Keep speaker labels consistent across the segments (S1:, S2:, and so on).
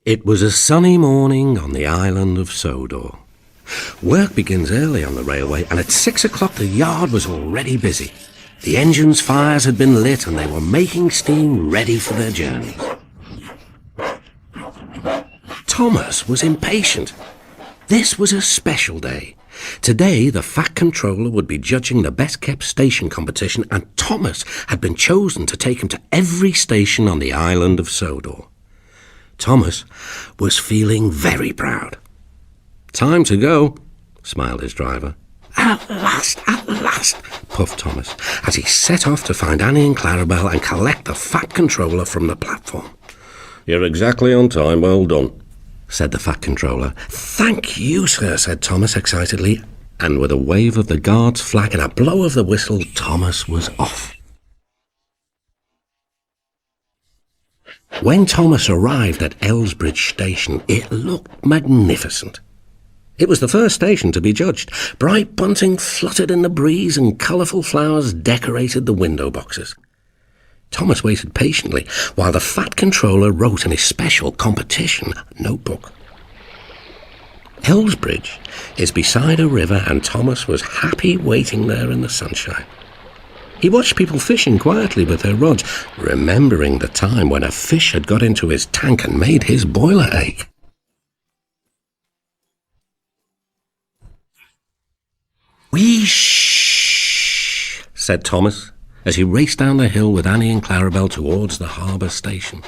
S1: It was a sunny morning on the island of Sodor. Work begins early on the railway, and at 6 o'clock the yard was already busy. The engines' fires had been lit and they were making steam ready for their journeys. Thomas was impatient. This was a special day. Today the Fat Controller would be judging the best-kept station competition, and Thomas had been chosen to take him to every station on the island of Sodor. Thomas was feeling very proud. "Time to go," smiled his driver. At last, puffed Thomas, as he set off to find Annie and Clarabelle and collect the Fat Controller from the platform. "You're exactly on time, well done," said the Fat Controller. "Thank you, sir," said Thomas excitedly, and with a wave of the guard's flag and a blow of the whistle, Thomas was off. When Thomas arrived at Elsbridge Station, it looked magnificent. It was the first station to be judged. Bright bunting fluttered in the breeze and colourful flowers decorated the window boxes. Thomas waited patiently while the Fat Controller wrote in his special competition notebook. Elsbridge is beside a river, and Thomas was happy waiting there in the sunshine. He watched people fishing quietly with their rods, remembering the time when a fish had got into his tank and made his boiler ache. "Whee-shh," said Thomas, as he raced down the hill with Annie and Clarabelle towards the harbour station.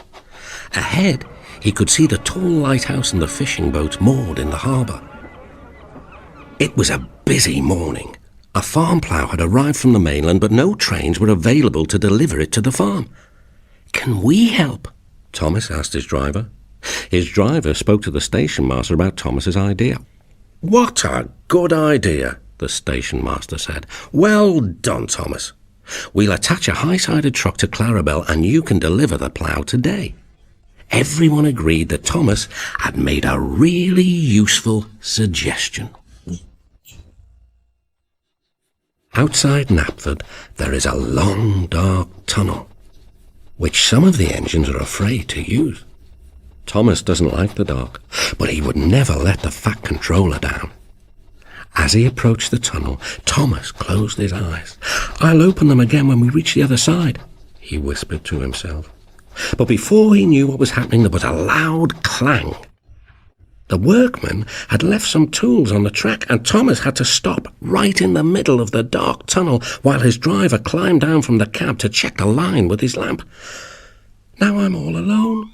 S1: Ahead, he could see the tall lighthouse and the fishing boats moored in the harbour. It was a busy morning. A farm plough had arrived from the mainland, but no trains were available to deliver it to the farm. "Can we help?" Thomas asked his driver. His driver spoke to the station master about Thomas's idea. "What a good idea," the station master said. "Well done, Thomas. We'll attach a high-sided truck to Clarabelle and you can deliver the plough today." Everyone agreed that Thomas had made a really useful suggestion. Outside Knapford, there is a long, dark tunnel, which some of the engines are afraid to use. Thomas doesn't like the dark, but he would never let the Fat Controller down. As he approached the tunnel, Thomas closed his eyes. "I'll open them again when we reach the other side," he whispered to himself. But before he knew what was happening, there was a loud clang. The workman had left some tools on the track, and Thomas had to stop right in the middle of the dark tunnel while his driver climbed down from the cab to check the line with his lamp. "Now I'm all alone,"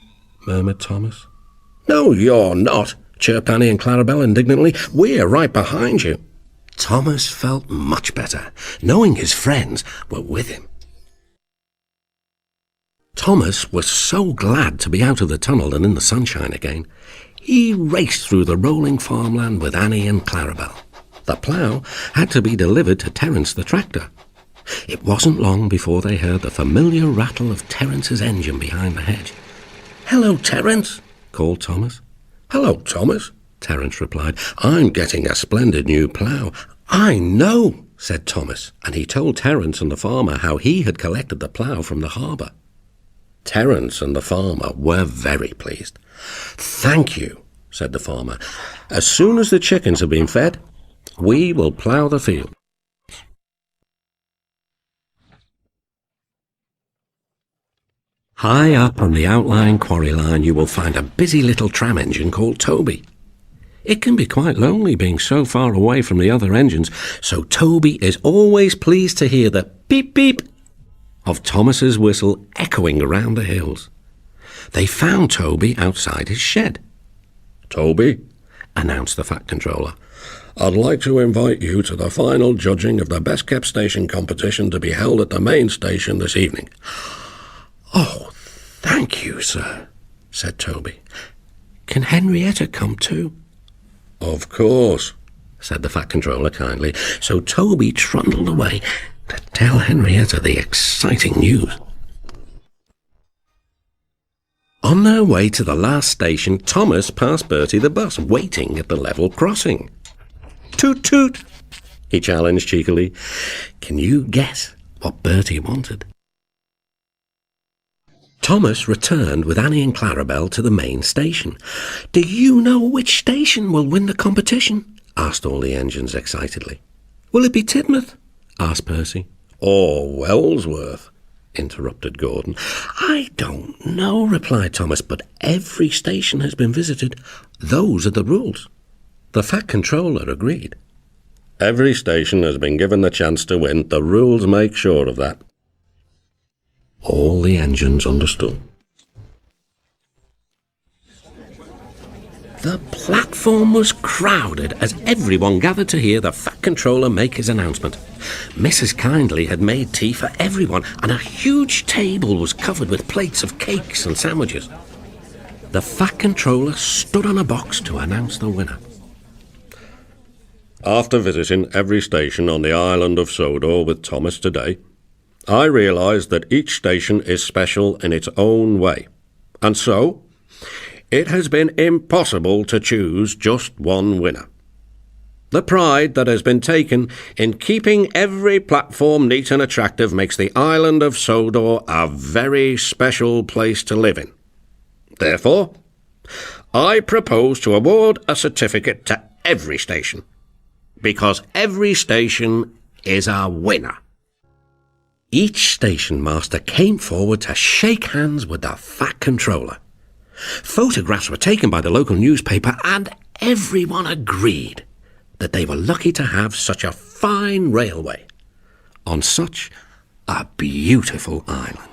S1: murmured Thomas. "No, you're not," chirped Annie and Clarabelle indignantly. "We're right behind you." Thomas felt much better, knowing his friends were with him. Thomas was so glad to be out of the tunnel and in the sunshine again. He raced through the rolling farmland with Annie and Clarabelle. The plough had to be delivered to Terence the tractor. It wasn't long before they heard the familiar rattle of Terence's engine behind the hedge. "Hello, Terence," called Thomas. "Hello, Thomas," Terence replied. "I'm getting a splendid new plough." "I know," said Thomas, and he told Terence and the farmer how he had collected the plough from the harbour. Terence and the farmer were very pleased. "Thank you," said the farmer. "As soon as the chickens have been fed, we will plough the field." High up on the outlying quarry line, you will find a busy little tram engine called Toby. It can be quite lonely being so far away from the other engines, so Toby is always pleased to hear the beep-beep of Thomas's whistle echoing around the hills. They found Toby outside his shed. "Toby," announced the Fat Controller, "I'd like to invite you to the final judging of the best-kept station competition to be held at the main station this evening." "Oh, thank you, sir," said Toby. "Can Henrietta come too?" "Of course," said the Fat Controller kindly, so Toby trundled away to tell Henrietta the exciting news. On their way to the last station, Thomas passed Bertie the bus, waiting at the level crossing. "Toot toot," he challenged cheekily. Can you guess what Bertie wanted? Thomas returned with Annie and Clarabel to the main station. "Do you know which station will win the competition?" asked all the engines excitedly. "Will it be Tidmouth?" asked Percy. "Or Wellsworth?" interrupted Gordon. "I don't know," replied Thomas, "but every station has been visited. Those are the rules." The Fat Controller agreed. "Every station has been given the chance to win. The rules make sure of that." All the engines understood. The platform was crowded as everyone gathered to hear the Fat Controller make his announcement. Mrs. Kindly had made tea for everyone, and a huge table was covered with plates of cakes and sandwiches. The Fat Controller stood on a box to announce the winner. "After visiting every station on the island of Sodor with Thomas today, I realised that each station is special in its own way, and so it has been impossible to choose just one winner. The pride that has been taken in keeping every platform neat and attractive makes the island of Sodor a very special place to live in. Therefore, I propose to award a certificate to every station, because every station is a winner." Each station master came forward to shake hands with the Fat Controller. Photographs were taken by the local newspaper, and everyone agreed that they were lucky to have such a fine railway on such a beautiful island.